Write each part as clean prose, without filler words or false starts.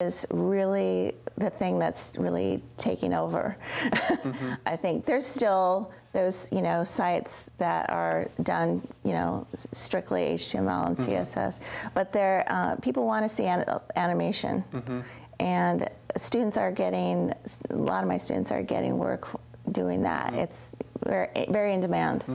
is really the thing that's really taking over. I think there's still those, sites that are done, strictly HTML and CSS, but people want to see animation, and students are getting, a lot of my students are getting work doing that. It's very, very in demand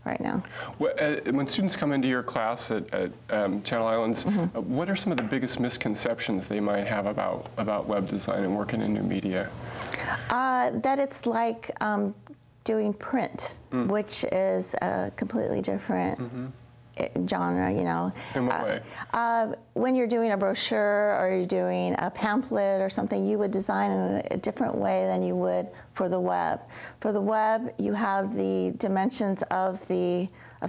right now. When students come into your class at Channel Islands, what are some of the biggest misconceptions they might have about web design and working in new media? That it's like doing print, which is a completely different genre, In what way? When you're doing a brochure or you're doing a pamphlet or something, you would design in a different way than you would for the web. For the web, you have the dimensions of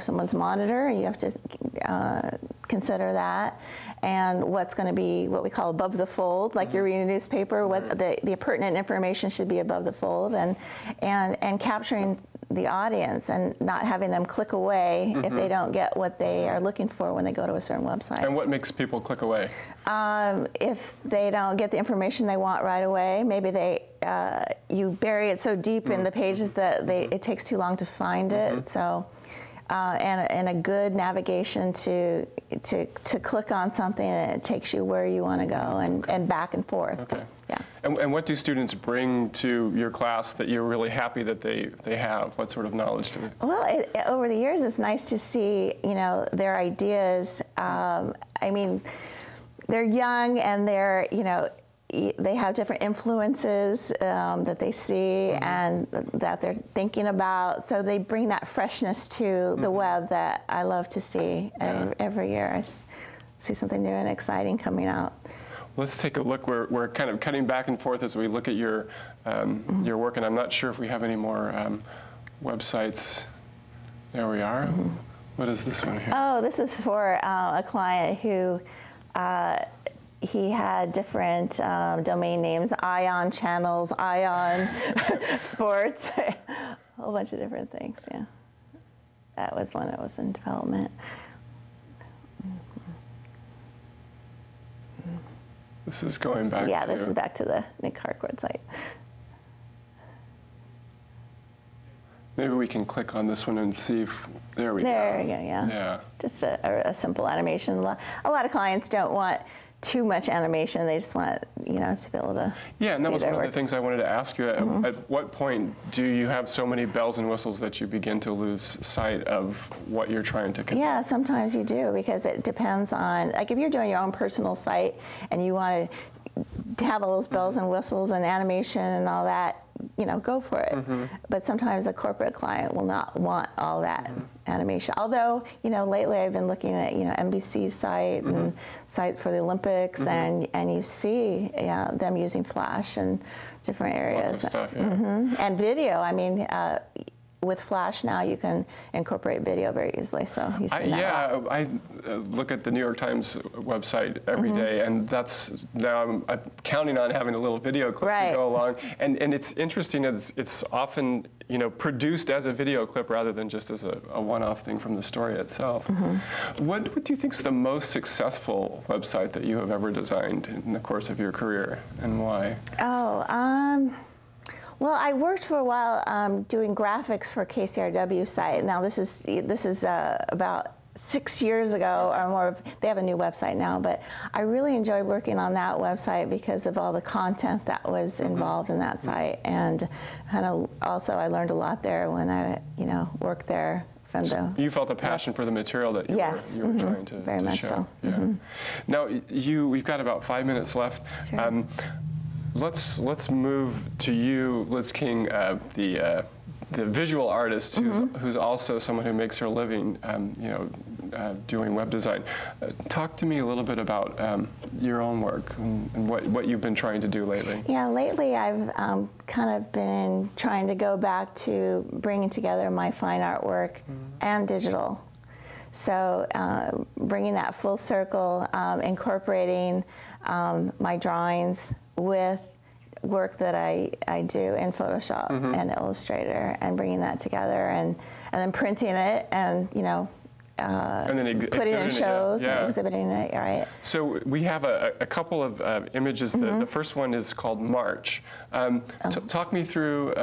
someone's monitor, and you have to consider that, and what's going to be what we call above the fold, like you're reading a newspaper. What the pertinent information should be above the fold, and capturing the audience and not having them click away if they don't get what they are looking for when they go to a certain website. And what makes people click away? If they don't get the information they want right away, maybe you bury it so deep in the pages that it takes too long to find it. So, and a good navigation to click on something, and it takes you where you want to go, and back and forth. Okay. Yeah. And what do students bring to your class that you're really happy that they have? What sort of knowledge do they? Well, over the years, it's nice to see, their ideas. I mean, they're young, and they're, they have different influences that they see and that they're thinking about. So they bring that freshness to the web that I love to see every year. I see something new and exciting coming out. Let's take a look. We're kind of cutting back and forth as we look at your work, and I'm not sure if we have any more websites. There we are. What is this one here? Oh, this is for a client who he had different domain names: Ion Channels, Ion Sports, a whole bunch of different things. Yeah, that was one that was in development. This is going back to... this is back to the Nick Harcourt site. Maybe we can click on this one and see if... There we go. There we go, yeah. Just a simple animation. A lot of clients don't want too much animation. They just want, to be able to Yeah, and that was one work. of the things I wanted to ask you. At what point do you have so many bells and whistles that you begin to lose sight of what you're trying to convey? Yeah, sometimes you do, because it depends on, like if you're doing your own personal site and you want to have all those bells and whistles and animation and all that, go for it. But sometimes a corporate client will not want all that animation. Although, lately I've been looking at, NBC's site and site for the Olympics, and you see them using Flash in different areas. Lots of stuff, yeah. And video. I mean, with Flash now you can incorporate video very easily. So you see that. I look at the New York Times website every day, and now I'm counting on having a little video clip to go along. And it's interesting as it's often produced as a video clip rather than just as a one-off thing from the story itself. What do you think is the most successful website that you have ever designed in the course of your career, and why? Well, I worked for a while doing graphics for KCRW site. Now this is about 6 years ago or more. They have a new website now, but I really enjoyed working on that website because of all the content that was involved in that site, and also I learned a lot there when I worked there. So you felt a passion for the material that you were trying to very much show. so. Now we've got about 5 minutes left. Sure. Let's move to you, Liz King, the visual artist who's also someone who makes her living, doing web design. Talk to me a little bit about your own work and what you've been trying to do lately. Yeah, lately I've kind of been trying to go back to bringing together my fine artwork and digital. So bringing that full circle, incorporating my drawings with work that I do in Photoshop and Illustrator, and bringing that together, and then printing it and and then put it in shows and exhibiting it, right? So we have a couple of images. The first one is called March. Talk me through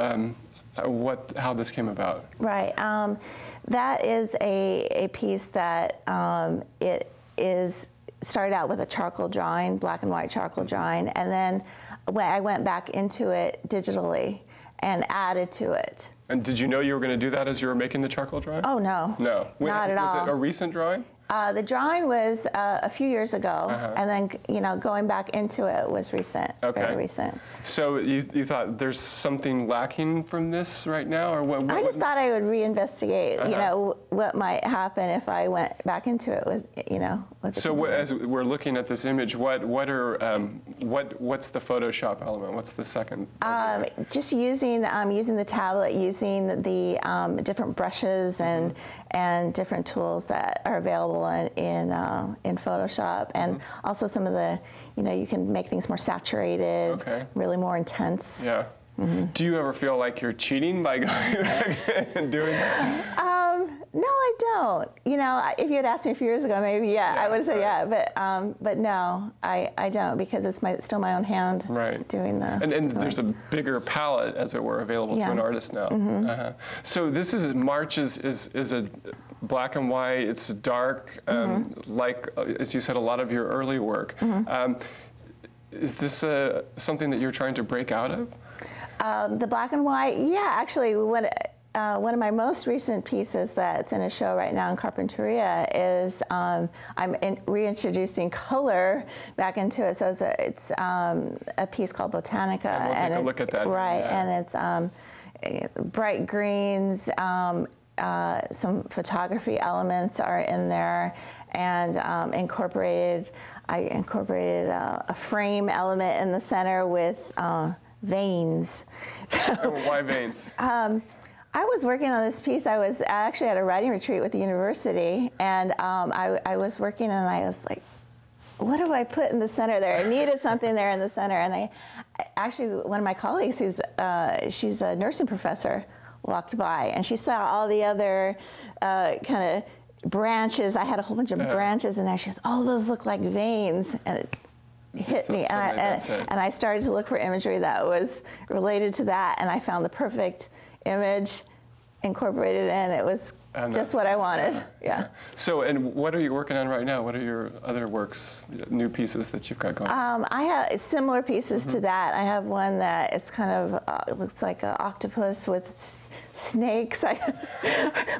how this came about. Right. That is a piece that it is started out with a charcoal drawing, black and white charcoal drawing, and then I went back into it digitally and added to it. And did you know you were going to do that as you were making the charcoal drawing? Oh, no. No. Not at all. Was it a recent drawing? The drawing was a few years ago, and then going back into it was recent, very recent. So you thought there's something lacking from this right now, or what? I just thought I would reinvestigate, what might happen if I went back into it with, with the So as we're looking at this image, what's the Photoshop element? What's the second? Just using the tablet, using the different brushes and different tools that are available in Photoshop, and also some of the, you can make things more saturated, really more intense. Yeah. Do you ever feel like you're cheating by going back and doing that? No, I don't. If you had asked me a few years ago, maybe I would say but no, I don't, because it's still my own hand doing the. And there's a bigger palette, as it were, available to an artist now. So this is March is a black and white. It's dark, like as you said, a lot of your early work. Is this something that you're trying to break out of? The black and white, actually, one of my most recent pieces that's in a show right now in Carpinteria is I'm reintroducing color back into it. So it's a piece called Botanica. And we'll take a look at that. Right, and it's bright greens, some photography elements are in there, and I incorporated a frame element in the center with veins. Why veins? I was working on this piece. I was actually at a writing retreat with the university, and I was working, and I was like, what do I put in the center there? I needed something there in the center, and I actually, one of my colleagues, she's a nursing professor, walked by, and she saw all the other kind of branches. I had a whole bunch of branches in there. She says, oh, those look like veins, and it hit me, and I started to look for imagery that was related to that, and I found the perfect image, incorporated in. It was just what I wanted. Yeah. So, and what are you working on right now? What are your other works, new pieces that you've got going? I have similar pieces to that. I have one that it's kind of it looks like an octopus with snakes.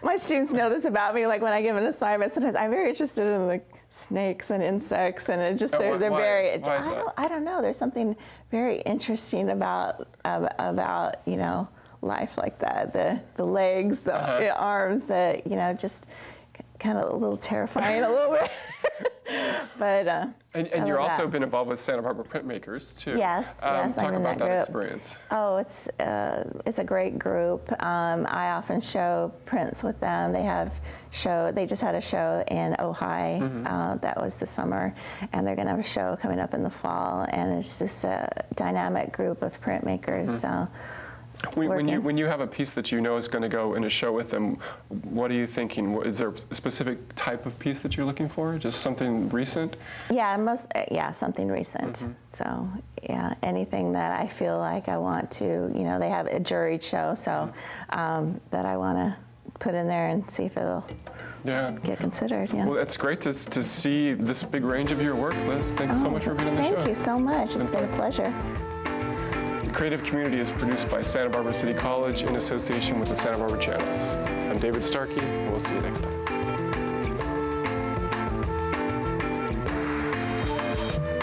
My students know this about me. Like when I give an assignment, sometimes I'm very interested in the snakes and insects, and it just they're very. I don't know. There's something very interesting about life like that. The legs, the arms, just kind of a little terrifying a little bit. But and you're also been involved with Santa Barbara Printmakers too. Yes, yes, talk I'm in about that experience. Oh, it's a great group. I often show prints with them. They just had a show in Ojai. That was the summer, and they're going to have a show coming up in the fall. And it's just a dynamic group of printmakers. So. When you have a piece that you know is going to go in a show with them, what are you thinking? Is there a specific type of piece that you're looking for? Just something recent? Yeah, something recent. So yeah, anything that I feel like I want to, they have a juried show, so that I want to put in there and see if it'll get considered. Yeah. Well, it's great to see this big range of your work, Liz. Thanks so much for being on the show. Thank you so much. It's been a pleasure. The Creative Community is produced by Santa Barbara City College in association with the Santa Barbara Channels. I'm David Starkey, and we'll see you next time.